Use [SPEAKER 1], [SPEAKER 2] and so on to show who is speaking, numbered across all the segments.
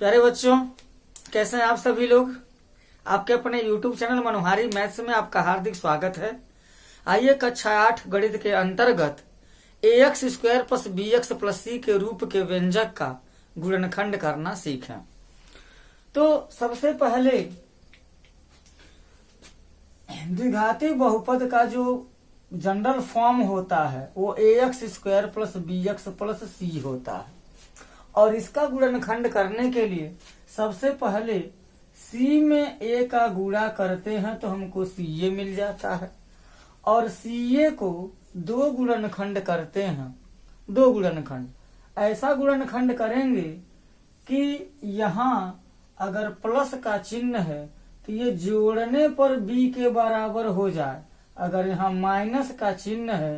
[SPEAKER 1] प्यारे बच्चों, कैसे हैं आप सभी लोग। आपके अपने YouTube चैनल मनोहारी मैथ्स में आपका हार्दिक स्वागत है। आइए कक्षा 8 गणित के अंतर्गत ax square plus bx plus c के रूप के व्यंजक का गुणनखंड करना सीखें। तो सबसे पहले द्विघाती बहुपद का जो जनरल फॉर्म होता है वो ax square plus bx plus c होता है, और इसका गुणनखंड करने के लिए सबसे पहले c में a का गुणा करते हैं तो हमको ca मिल जाता है, और ca को दो गुणनखंड करते हैं, दो गुणनखंड ऐसा गुणनखंड करेंगे कि यहाँ अगर प्लस का चिन्ह है तो ये जोड़ने पर b के बराबर हो जाए, अगर यहाँ माइनस का चिन्ह है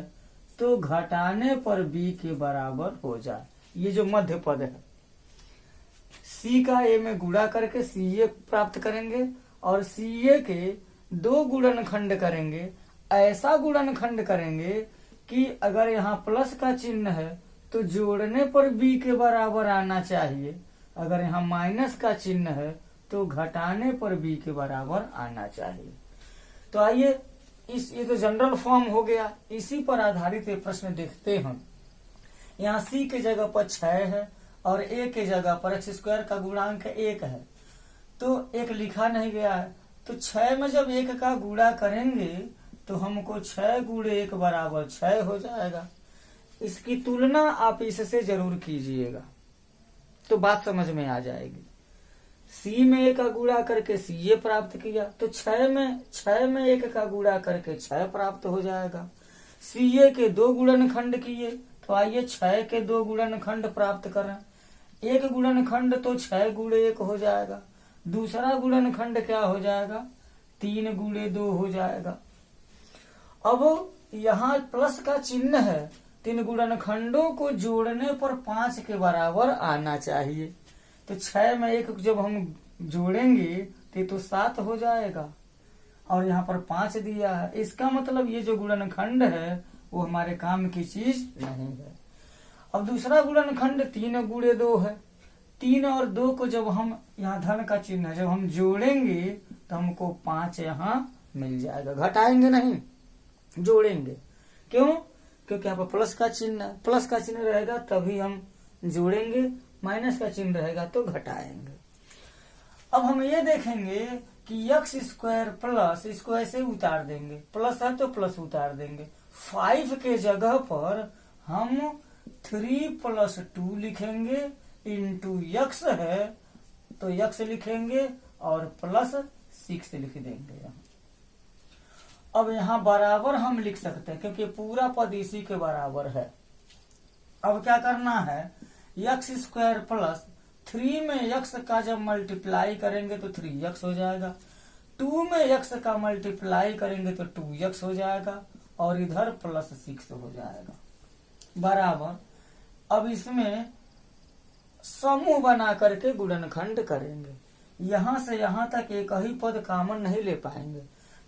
[SPEAKER 1] तो घटाने पर b के बराबर हो जाए। ये जो मध्य पद है c का a में गुणा करके ca प्राप्त करेंगे, और ca के दो गुणनखंड करेंगे। ऐसा गुणनखंड करेंगे कि अगर यहाँ प्लस का चिन्ह है तो जोड़ने पर b के बराबर आना चाहिए, अगर यहाँ माइनस का चिन्ह है तो घटाने पर b के बराबर आना चाहिए। तो आइए ये तो जनरल फॉर्म हो गया, इसी पर आधारित ये प्रश्न देखते हैं। यहाँ c के जगह पर 6 है और a के जगह पर x स्क्वायर का गुणांक 1 है, तो 1 लिखा नहीं गया है। तो 6 में जब 1 का गुणा करेंगे तो हमको 6 गुणे 1 बराबर 6 हो जाएगा। इसकी तुलना आप इससे जरूर कीजिएगा तो बात समझ में आ जाएगी। c में 1 का गुणा करके ca प्राप्त किया तो 6 में 1 का गुणा करके 6 प्राप्त हो जाएगा। ca के दो गुणनखंड किए तो आइए 6 के दो गुणनखंड प्राप्त करें। एक गुणनखंड तो 6 गुणे 1 हो जाएगा, दूसरा गुणनखंड क्या हो जाएगा 3 गुणे 2 हो जाएगा। अब यहाँ प्लस का चिन्ह है, तीन गुणनखंडों को जोड़ने पर 5 के बराबर आना चाहिए। तो 6 में 1 जब हम जोड़ेंगे तो 7 हो जाएगा, और यहाँ पर 5 दिया है। इसका मतलब ये जो गुणनखंड है वो हमारे काम की चीज नहीं है। अब दूसरा गुणनखंड 3 गुणे 2 है। 3 और 2 को जब हम यहाँ धन का चिन्ह है जब हम जोड़ेंगे तो हमको 5 यहाँ मिल जाएगा। घटाएंगे नहीं, जोड़ेंगे। क्यों? क्योंकि यहाँ पर प्लस का चिन्ह है, प्लस का चिन्ह रहेगा तभी हम जोड़ेंगे, माइनस का चिन्ह रहेगा तो घटाएंगे। अब हम ये देखेंगे कि x स्क्वायर प्लस, इसको ऐसे उतार देंगे, प्लस है तो प्लस उतार देंगे। 5 के जगह पर हम 3 + 2 लिखेंगे, इंटू x है तो x लिखेंगे और प्लस 6 लिख देंगे यहाँ। अब यहाँ बराबर हम लिख सकते हैं क्योंकि पूरा पद इसी के बराबर है। अब क्या करना है, x स्क्वायर प्लस 3 में x का जब मल्टीप्लाई करेंगे तो 3x हो जाएगा, 2 में x का मल्टीप्लाई करेंगे तो 2x हो जाएगा, और इधर प्लस 6 हो जाएगा बराबर। अब इसमें समूह बना करके गुणनखंड करेंगे। यहाँ से यहाँ तक एक ही पद कॉमन नहीं ले पाएंगे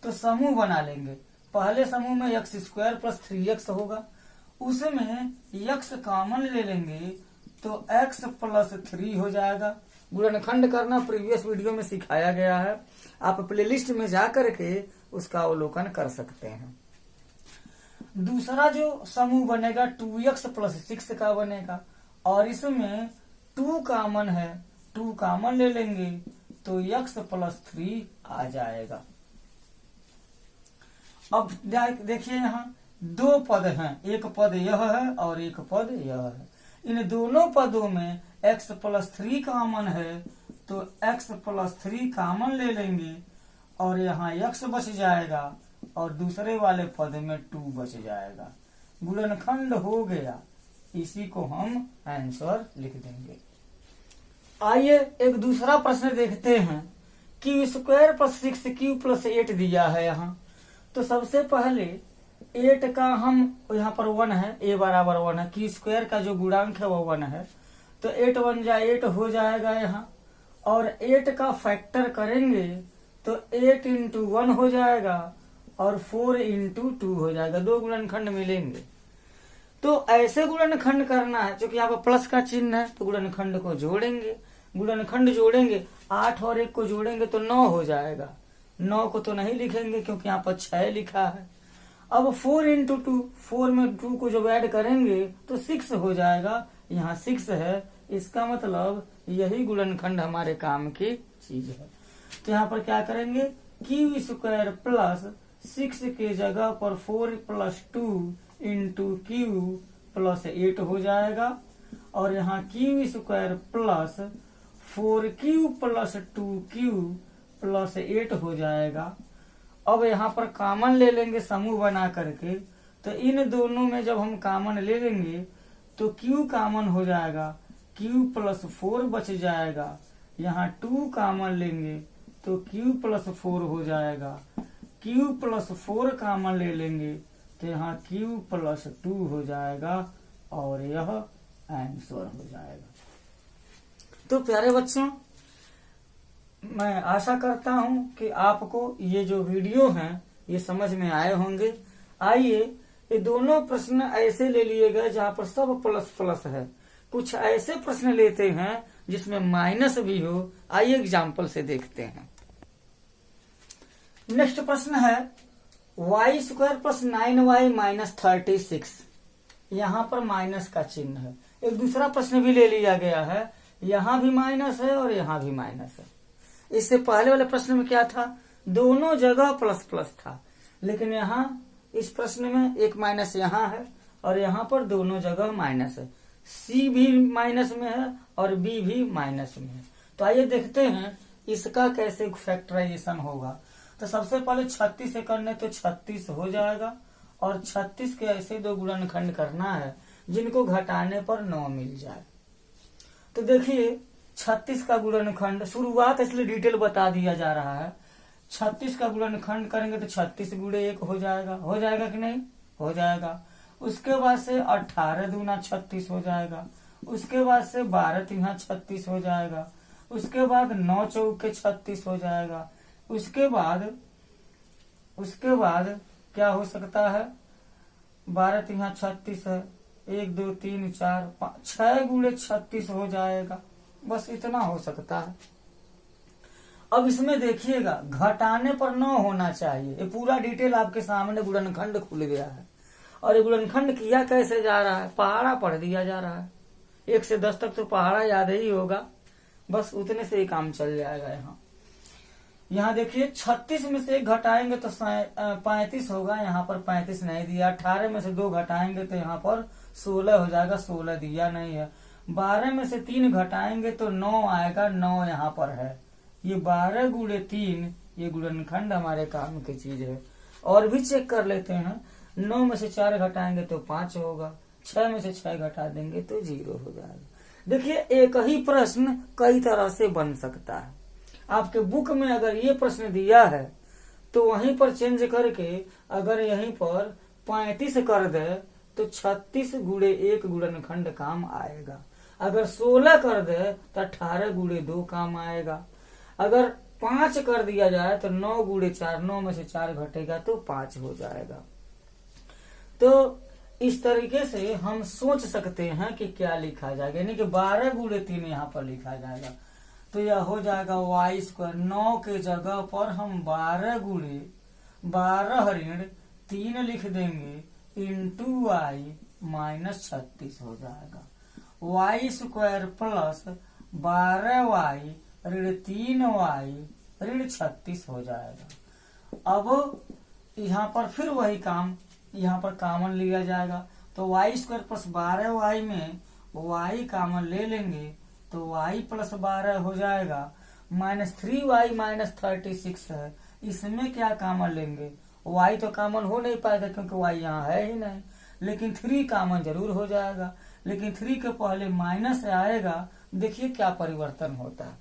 [SPEAKER 1] तो समूह बना लेंगे। पहले समूह में x स्क्वायर प्लस 3x होगा, उसमें x कॉमन ले लेंगे तो x प्लस 3 हो जाएगा। गुणनखंड करना प्रीवियस वीडियो में सिखाया गया है, आप प्लेलिस्ट में जा करके उसका अवलोकन कर सकते हैं। दूसरा जो समूह बनेगा 2x प्लस 6 का बनेगा, और इसमें 2 कॉमन है, 2 कॉमन ले लेंगे तो x प्लस 3 आ जाएगा। अब देखिए यहाँ दो पद हैं, एक पद यह है और एक पद यह है। इन दोनों पदों में x प्लस 3 कॉमन है तो x प्लस 3 कॉमन ले लेंगे, और यहाँ x बच जाएगा और दूसरे वाले पद में 2 बच जाएगा। गुणनखंड हो गया, इसी को हम आंसर लिख देंगे। आइए एक दूसरा प्रश्न देखते हैं। q square plus 6q plus 8 दिया है यहाँ। तो सबसे पहले 8 का हम यहाँ पर 1 है, a बराबर 1 है, q स्क्वायर का जो गुणांक है वो 1 है, तो 8 1 जा 8 हो जाएगा यहाँ। और 8 का फैक्टर करेंगे तो 8 इंटू 1 हो जाएगा और 4 इंटू 2 हो जाएगा। दो गुणनखंड मिलेंगे। तो ऐसे गुणनखंड करना है, क्योंकि यहाँ पर प्लस का चिन्ह है तो गुणनखंड को जोड़ेंगे। गुणनखंड जोड़ेंगे, 8 और 1 को जोड़ेंगे तो 9 हो जाएगा। 9 को तो नहीं लिखेंगे क्योंकि यहाँ पर 6 लिखा है। अब 4 इंटू 2, 4 में 2 को जब ऐड करेंगे तो 6 हो जाएगा। यहाँ 6 है, इसका मतलब यही गुणनखंड हमारे काम की चीज है। तो यहाँ पर क्या करेंगे, क्यू स्क्वायर प्लस 6 के जगह पर 4 प्लस 2 इंटू क्यू प्लस 8 हो जाएगा। और यहाँ Q square plus 4q plus 2q plus 8 हो जाएगा। अब यहाँ पर कॉमन ले लेंगे समूह बना करके, तो इन दोनों में जब हम कॉमन ले लेंगे तो q कॉमन हो जाएगा, q प्लस 4 बच जाएगा। यहाँ 2 कॉमन लेंगे तो q प्लस 4 हो जाएगा। q प्लस 4 कॉमन ले लेंगे तो यहाँ q प्लस 2 हो जाएगा और यह आंसर हो जाएगा। तो प्यारे बच्चों, मैं आशा करता हूं कि आपको ये जो वीडियो हैं ये समझ में आए होंगे। आइए ये दोनों प्रश्न ऐसे ले लिए गए जहां पर सब प्लस प्लस है। कुछ ऐसे प्रश्न लेते हैं जिसमें माइनस भी हो। आइए एग्जाम्पल से देखते हैं। नेक्स्ट प्रश्न है y square plus 9y minus 36। यहाँ पर माइनस का चिन्ह है। एक दूसरा प्रश्न भी ले लिया गया है, यहाँ भी माइनस है और यहाँ भी माइनस है। इससे पहले वाले प्रश्न में क्या था, दोनों जगह प्लस प्लस था, लेकिन यहाँ इस प्रश्न में एक माइनस यहाँ है और यहाँ पर दोनों जगह माइनस है। सी भी माइनस में है और बी भी माइनस में है। तो आइए देखते हैं इसका कैसे फैक्टराइजेशन होगा। तो सबसे पहले 36 से करने तो 36 हो जाएगा और 36 के ऐसे दो गुणनखंड करना है जिनको घटाने पर 9 मिल जाए। तो देखिए 36 का गुणनखंड, शुरुआत इसलिए डिटेल बता दिया जा रहा है। 36 का गुणनखंड करेंगे तो 36 गुणे 1 हो जाएगा। हो जाएगा कि नहीं? हो जाएगा। उसके बाद से 18 दूना 36 हो जाएगा। उसके बाद से 12 तिहा 36 हो जाएगा। उसके बाद 9 चौके 36 हो जाएगा। उसके बाद क्या हो सकता है, 12 तिहा 36 है, 1 2 3 4 5 6 गुणे 36 हो जाएगा। बस इतना हो सकता है। अब इसमें देखिएगा घटाने पर 9 होना चाहिए। ये पूरा डिटेल आपके सामने गुणनखंड खुल गया है। और ये गुणनखंड किया कैसे जा रहा है, पहाड़ा पढ़ दिया जा रहा है। 1 से 10 तक तो पहाड़ा याद ही होगा, बस उतने से ही काम चल जाएगा। यहाँ देखिए 36 में से 1 घटाएंगे तो 35 होगा। यहाँ पर 35 नहीं दिया। 18 में से 2 घटाएंगे तो यहाँ पर 16 हो जाएगा। 16 दिया नहीं है। 12 में से 3 घटाएंगे तो 9 आएगा। 9 यहाँ पर है। ये 12 गुणे 3 ये गुणनखंड हमारे काम की चीज है। और भी चेक कर लेते हैं। 9 में से 4 घटाएंगे तो 5 होगा। 6 में से 6 घटा देंगे तो 0 हो जाएगा। देखिए एक ही प्रश्न कई तरह से बन सकता है। आपके बुक में अगर ये प्रश्न दिया है तो वहीं पर चेंज करके अगर यहीं पर 35 कर दे तो 36 गुणे 1 गुणनखंड काम आएगा। अगर 16 कर दे तो 18 गुणे 2 काम आएगा। अगर 5 कर दिया जाए तो 9 गुणे 4, 9 में से 4 घटेगा तो 5 हो जाएगा। तो इस तरीके से हम सोच सकते हैं कि क्या लिखा जाएगा, यानी कि 12 गुणे 3 यहाँ पर लिखा जाएगा। तो यह हो जाएगा y स्क्वायर। 9 के जगह पर हम 12 गुणे 12 ऋण 3 लिख देंगे इंटू y माइनस 36 हो जाएगा। y स्क्वायर प्लस 12y ऋण 3y ऋण 36 हो जाएगा। अब यहाँ पर फिर वही काम, यहाँ पर कॉमन लिया जाएगा तो y स्क्वायर प्लस 12y में y कॉमन ले लेंगे तो y प्लस 12 हो जाएगा। माइनस 3y माइनस 36 है। इसमें क्या कॉमन लेंगे, y तो कॉमन हो नहीं पाएगा क्योंकि y यहाँ है ही नहीं, लेकिन 3 कॉमन जरूर हो जाएगा। लेकिन 3 के पहले माइनस आएगा। देखिए क्या परिवर्तन होता है।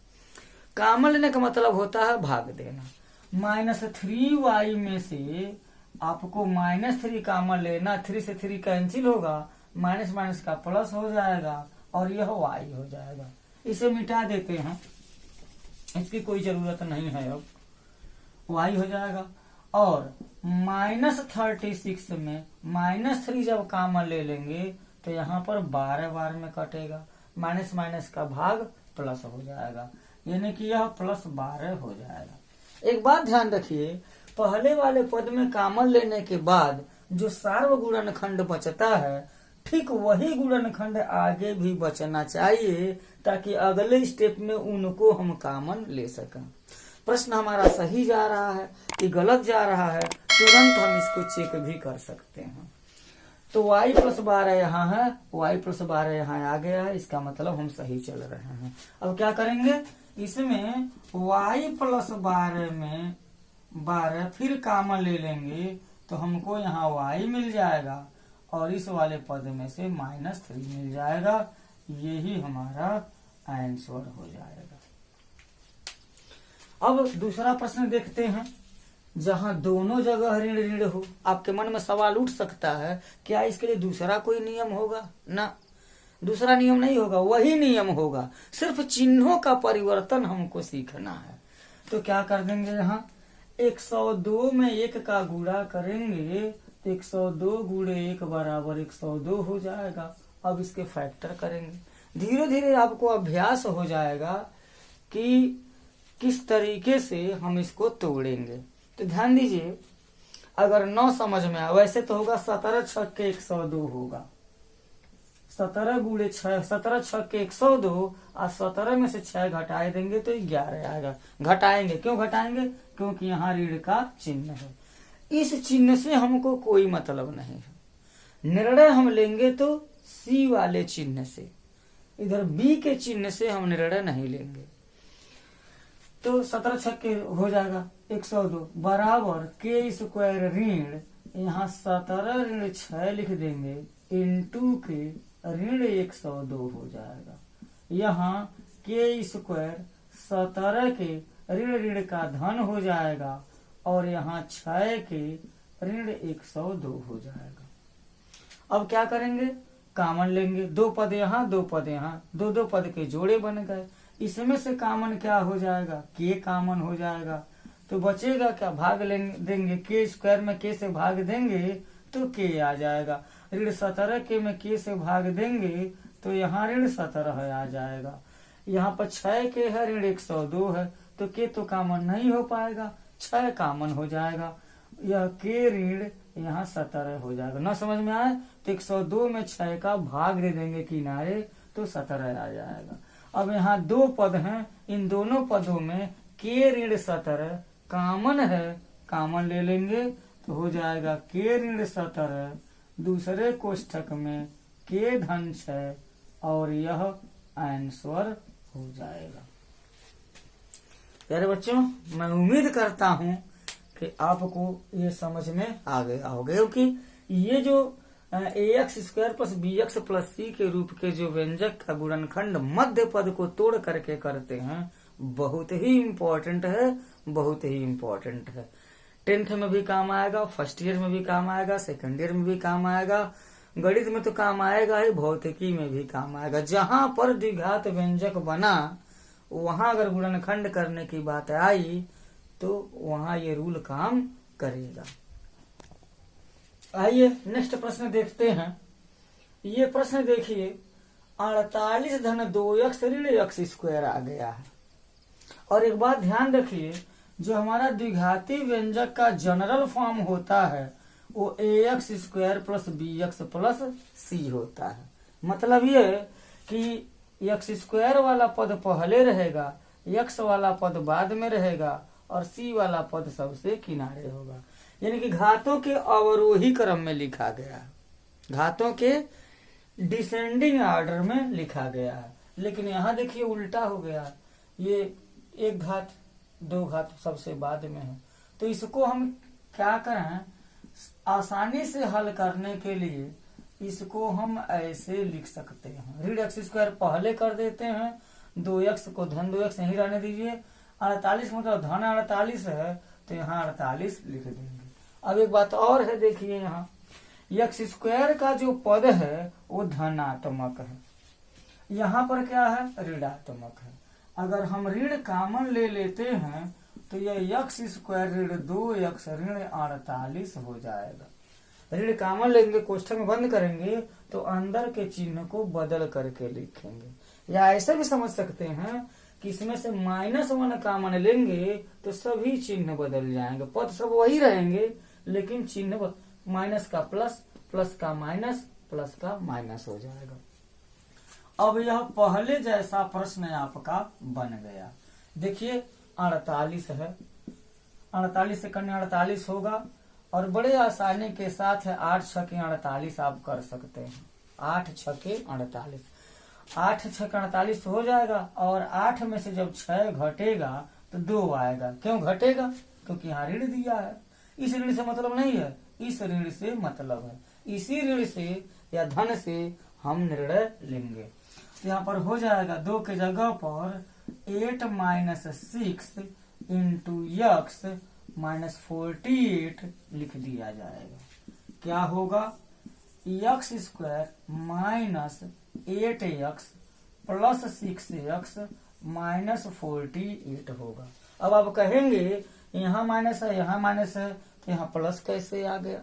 [SPEAKER 1] कॉमन लेने का मतलब होता है भाग देना। माइनस 3y में से आपको माइनस 3 कॉमन लेना, 3 से 3 कैंसिल होगा, माइनस माइनस का प्लस हो जाएगा और यह y हो जाएगा। इसे मिटा देते हैं, इसकी कोई जरूरत नहीं है। अब y हो जाएगा। और माइनस 36 में माइनस 3 जब कॉमन ले लेंगे तो यहाँ पर 12 बार में कटेगा। माइनस माइनस का भाग प्लस हो जाएगा, यानी कि यह +12 हो जाएगा। एक बात ध्यान रखिए, पहले वाले पद में कॉमन लेने के बाद जो सार्वगुणनखंड बचता है, ठीक वही गुणनखंड आगे भी बचना चाहिए, ताकि अगले स्टेप में उनको हम कॉमन ले सकें। प्रश्न हमारा सही जा रहा है कि गलत जा रहा है, तुरंत हम इसको चेक भी कर सकते हैं। तो y +12 यहाँ है, y +12 यहाँ आ गया है, इसका मतलब हम सही चल रहे हैं। अब क्या करेंगे, इसमें y +12 में 12 फिर कॉमन ले लेंगे तो हमको यहाँ y मिल जाएगा और इस वाले पद में से -3 मिल जाएगा। यही हमारा आंसर हो जाएगा। अब दूसरा प्रश्न देखते हैं, जहां दोनों जगह ऋण ऋण हो। आपके मन में सवाल उठ सकता है, क्या इसके लिए दूसरा कोई नियम होगा? ना, दूसरा नियम नहीं होगा, वही नियम होगा, सिर्फ चिन्हों का परिवर्तन हमको सीखना है। तो क्या कर देंगे, यहाँ 102 में 1 का गुणा करेंगे तो 102 × 1 = 102 हो जाएगा। अब इसके फैक्टर करेंगे, धीरे धीरे आपको अभ्यास हो जाएगा कि किस तरीके से हम इसको तोड़ेंगे। तो ध्यान दीजिए, अगर 9 समझ में आए, वैसे तो होगा 17 × 6 = 102 होगा, 17 × 6 17 × 6 = 102 और 17 में से 6 घटाए देंगे तो 11 आएगा। घटाएंगे, क्यों घटाएंगे? क्योंकि यहाँ ऋण का चिन्ह है। इस चिन्ह से हमको कोई मतलब नहीं है। निर्णय हम लेंगे तो सी वाले चिन्ह से, इधर बी के चिन्ह से हम निर्णय नहीं लेंगे। तो 17 × 6 हो जाएगा 102 बराबर k² ऋण, यहाँ 17 ऋण 6 लिख देंगे इंटू के ऋण 102 हो जाएगा। यहाँ k² 17 के ऋण ऋण का धन हो जाएगा और यहाँ 6 के ऋण 102 हो जाएगा। अब क्या करेंगे, कॉमन लेंगे, 2 पद यहाँ 2 पद यहाँ, 2 पद के जोड़े बन गए। इसमें से कॉमन क्या हो जाएगा, k कॉमन हो जाएगा। तो बचेगा क्या, भाग देंगे, k² में k से भाग देंगे तो k आ जाएगा। ऋण 17 के में k से भाग देंगे तो यहाँ ऋण 17 आ जाएगा। यहाँ पर 6 के है, ऋण 102 है, तो k तो कॉमन नहीं हो पाएगा, 6 कॉमन हो जाएगा। यह k ऋण यहाँ 17 हो जाएगा। ना समझ में आए तो 102 में 6 का भाग दे देंगे किनारे तो 17 आ जाएगा। अब यहाँ 2 पद हैं, इन दोनों पदों में k ऋण 17 कॉमन है, कॉमन ले लेंगे तो हो जाएगा k ऋण 17 दूसरे कोष्ठक में k धन 6 और यह आंसर हो जाएगा। प्यारे बच्चों, मैं उम्मीद करता हूँ कि आपको ये समझ में आ गया होगा, क्योंकि ये जो ax² + bx + c के रूप के जो व्यंजक का गुणनखंड मध्य पद को तोड़ करके करते हैं, बहुत ही इम्पोर्टेंट है, बहुत ही इम्पोर्टेंट है। 10th में भी काम आएगा, फर्स्ट ईयर में भी काम आएगा, सेकंड ईयर में भी काम आएगा, गणित में तो काम आएगा ही, भौतिकी में भी काम आएगा। जहां पर द्विघात व्यंजक बना, वहां अगर गुणनखंड करने की बात आई तो वहां ये रूल काम करेगा। आइए नेक्स्ट प्रश्न देखते हैं। ये प्रश्न देखिए, 48 धन 2x ऋण x² आ गया है। और एक बात ध्यान रखिए, जो हमारा द्विघाती व्यंजक का जनरल फॉर्म होता है वो ax² + bx + c होता है। मतलब ये कि x² वाला पद पहले रहेगा, x वाला पद बाद में रहेगा और c वाला पद सबसे किनारे होगा। यानी कि घातों के अवरोही क्रम में लिखा गया है, घातों के डिसेंडिंग ऑर्डर में लिखा गया है। लेकिन यहाँ देखिए उल्टा हो गया, ये 1 घात 2 घात सबसे बाद में है। तो इसको हम क्या करें, आसानी से हल करने के लिए इसको हम ऐसे लिख सकते हैं। ऋण x² पहले कर देते हैं, 2x को धन 2x नहीं रहने दीजिए, 48 मतलब धन 48 है तो यहाँ 48 लिख देंगे। अब एक बात और है, देखिए यहाँ x² का जो पद है वो धनात्मक है, यहाँ पर क्या है, ऋणात्मक है। अगर हम ऋण कॉमन ले लेते हैं तो यह x² ऋण 2x ऋण 48 हो जाएगा। ऋण कॉमन लेंगे, कोष्ठक में बंद करेंगे तो अंदर के चिन्ह को बदल करके लिखेंगे। या ऐसे भी समझ सकते हैं कि इसमें से -1 कॉमन लेंगे तो सभी चिन्ह बदल जाएंगे, पद सब वही रहेंगे लेकिन चिन्ह माइनस का प्लस, प्लस का माइनस, प्लस का माइनस हो जाएगा। अब यह पहले जैसा प्रश्न आपका बन गया। देखिए 48 है, 48 से करने 48 होगा और बड़े आसानी के साथ है 8 छके 48 आप कर सकते हैं। 8 छके 48, 8 छके 48 हो जाएगा और 8 में से जब 6 घटेगा तो 2 आएगा। क्यों घटेगा? क्योंकि यहाँ ऋण दिया है। इस ऋण से मतलब नहीं है, इस ऋण से मतलब है। इसी ऋण से या धन से हम निर्णय लेंगे। तो यहाँ पर हो जाएगा 2 के जगह पर 8 - 6 इंटू यक्स -48 लिख दिया जाएगा। क्या होगा? X square -8x plus 6x -48 होगा। अब आप कहेंगे यहाँ माइनस है, यहाँ माइनस है, तो यहाँ प्लस कैसे आ गया?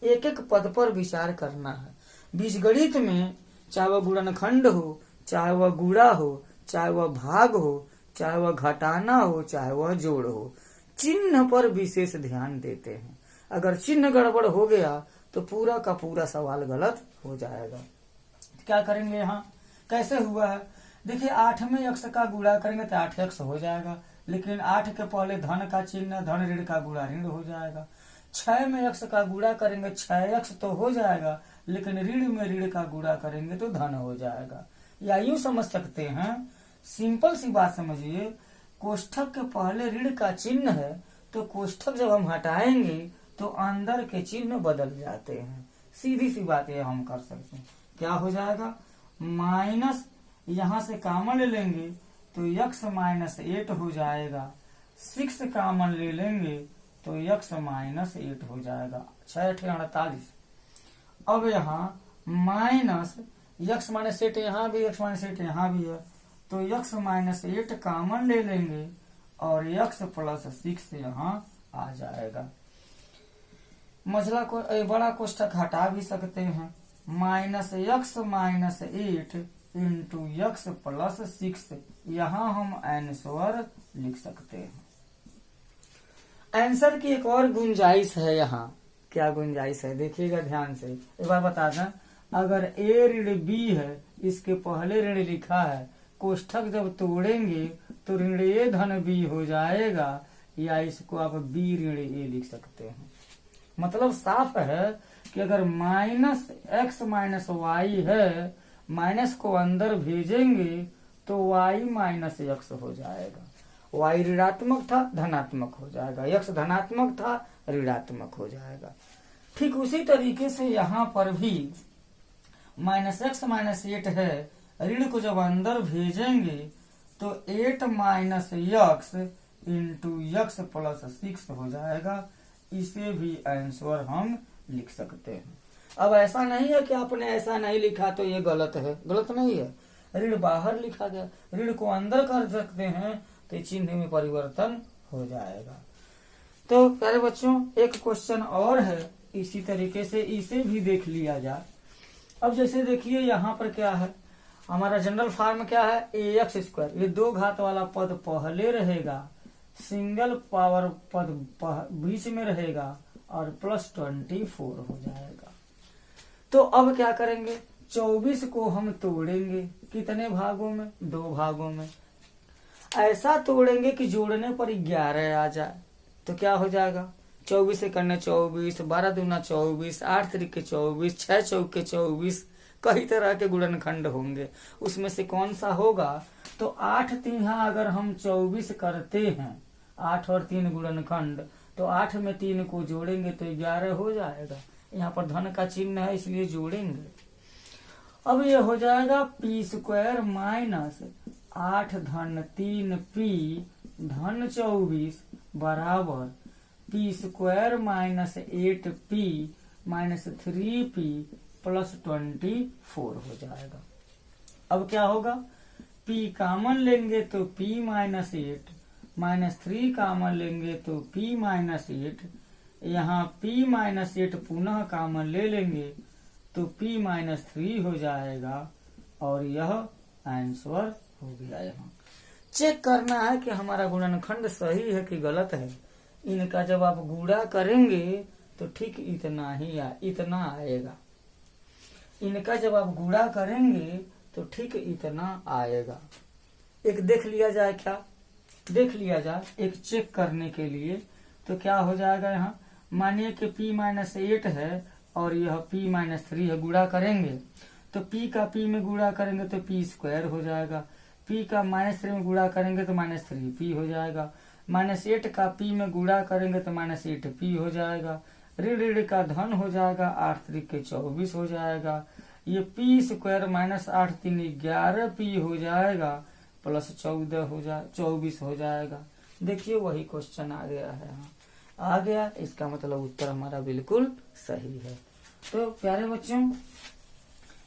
[SPEAKER 1] एक एक पद पर विचार करना है। बीजगणित में चाहे वह गुणनखंड हो, चाहे वह गुणा हो, चाहे वह भाग हो, चाहे वह घटाना हो, चाहे वह जोड़ हो, चिन्ह पर विशेष ध्यान देते हैं। अगर चिन्ह गड़बड़ हो गया तो पूरा का पूरा सवाल गलत हो जाएगा। क्या करेंगे? यहाँ कैसे हुआ है? देखिए 8 में x का गुणा करेंगे तो 8x हो जाएगा, लेकिन 8 के पहले धन का चिन्ह, धन ऋण का गुणा ऋण हो जाएगा। 6 में x का गुणा करेंगे 6x तो हो जाएगा, लेकिन ऋण में ऋण का गुणा करेंगे तो धन हो जाएगा। या यूं समझ सकते हैं, सिंपल सी बात समझिए, कोष्ठक के पहले ऋण का चिन्ह है तो कोष्ठक जब हम हटाएंगे तो अंदर के चिन्ह बदल जाते हैं। सीधी सी बात ये हम कर सकते हैं। क्या हो जाएगा? माइनस, यहां से कॉमन ले लेंगे तो x -8 हो जाएगा। 6 कॉमन ले लेंगे तो x -8 हो जाएगा। 6 × 48। अब यहाँ माइनस x -8 यहाँ भी, x -8 यहाँ भी है, तो x -8 कॉमन ले लेंगे और x + 6 यहाँ आ जाएगा। मझला को बड़ा कोष्ठक हटा भी सकते हैं। -x -8 इंटू x + 6, यहाँ हम आंसर लिख सकते हैं। आंसर की एक और गुंजाइश है यहाँ। क्या गुंजाइश है? देखिएगा ध्यान से, एक बार बता दें। अगर a ऋण b है, इसके पहले ऋण लिखा है, कोष्ठक जब तोड़ेंगे तो ऋण a धन b हो जाएगा, या इसको आप b ऋण a लिख सकते हैं। मतलब साफ है कि अगर -x -y है, माइनस को अंदर भेजेंगे तो y -x हो जाएगा। y ऋणात्मक था, धनात्मक हो जाएगा, x धनात्मक था, ऋणात्मक हो जाएगा। ठीक उसी तरीके से यहाँ पर भी -x -8 है, ऋण को जब अंदर भेजेंगे तो 8 - x इंटू x + 6 हो जाएगा। इसे भी आंसर हम लिख सकते हैं। अब ऐसा नहीं है कि आपने ऐसा नहीं लिखा तो ये गलत है, गलत नहीं है। ऋण बाहर लिखा गया, ऋण को अंदर कर सकते हैं तो चिन्ह में परिवर्तन हो जाएगा। तो प्यारे बच्चों, एक क्वेश्चन और है इसी तरीके से, इसे भी देख लिया जाए। अब जैसे देखिए यहाँ पर क्या है, हमारा जनरल फॉर्म क्या है? ax²। ये 2 घात वाला पद पहले रहेगा, सिंगल पावर पद बीच में रहेगा और +24 हो जाएगा। तो अब क्या करेंगे? 24 को हम तोड़ेंगे। कितने भागों में? 2 भागों में। ऐसा तोड़ेंगे कि जोड़ने पर 11 आ जाए तो क्या हो जाएगा? 24 से करने 24, 12 दूना 24, 8 त्रिके 24, 6 चौके 24, कई तरह के गुणनखंड होंगे। उसमें से कौन सा होगा? तो 8 3 अगर हम 24 करते हैं, 8 और 3 गुणनखंड, तो 8 में 3 को जोड़ेंगे तो 11 हो जाएगा। यहाँ पर धन का चिन्ह है इसलिए जोड़ेंगे। अब ये हो जाएगा p² -8 धन 3p धन 24 बराबर p² -8p -3p +24 हो जाएगा। अब क्या होगा? p कॉमन लेंगे तो p -8 -3 कॉमन लेंगे तो p -8, यहाँ p -8 पुनः कॉमन ले लेंगे तो p -3 हो जाएगा और यह आंसर हो गया। यहाँ चेक करना है कि हमारा गुणनखंड सही है कि गलत है। इनका जब आप गुणा करेंगे तो ठीक इतना आएगा। इनका जब आप गुणा करेंगे तो ठीक इतना आएगा। एक देख लिया जाए, क्या देख लिया जाए एक चेक करने के लिए। तो क्या हो जाएगा, यहाँ मानिए कि p-8 है और यह p-3 है। गुणा करेंगे तो p का p में गुणा करेंगे तो p² हो जाएगा। p का -3 में गुणा करेंगे तो -3p हो जाएगा। -8 का p में गुणा करेंगे तो -8p हो जाएगा। ऋण का धन हो जाएगा, 8×3 = 24 हो जाएगा। ये p² -8×3 11p हो जाएगा, प्लस 24 हो जाएगा। देखिए वही क्वेश्चन आ गया है, आ गया। इसका मतलब उत्तर हमारा बिल्कुल सही है। तो प्यारे बच्चों,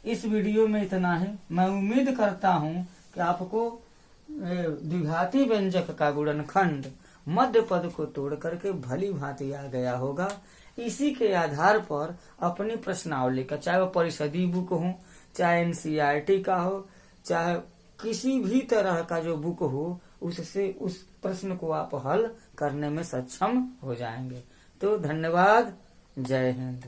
[SPEAKER 1] इस वीडियो में इतना ही। मैं उम्मीद करता हूँ कि आपको द्विघाती व्यंजक का गुणनखंड मध्य पद को तोड़ करके भली भांति आ गया होगा। इसी के आधार पर अपनी प्रश्नावली का, चाहे वो परिषदीय बुक हो, चाहे NCERT का हो, चाहे किसी भी तरह का जो बुक हो, उससे उस प्रश्न को आप हल करने में सक्षम हो जाएंगे। तो धन्यवाद। जय हिंद।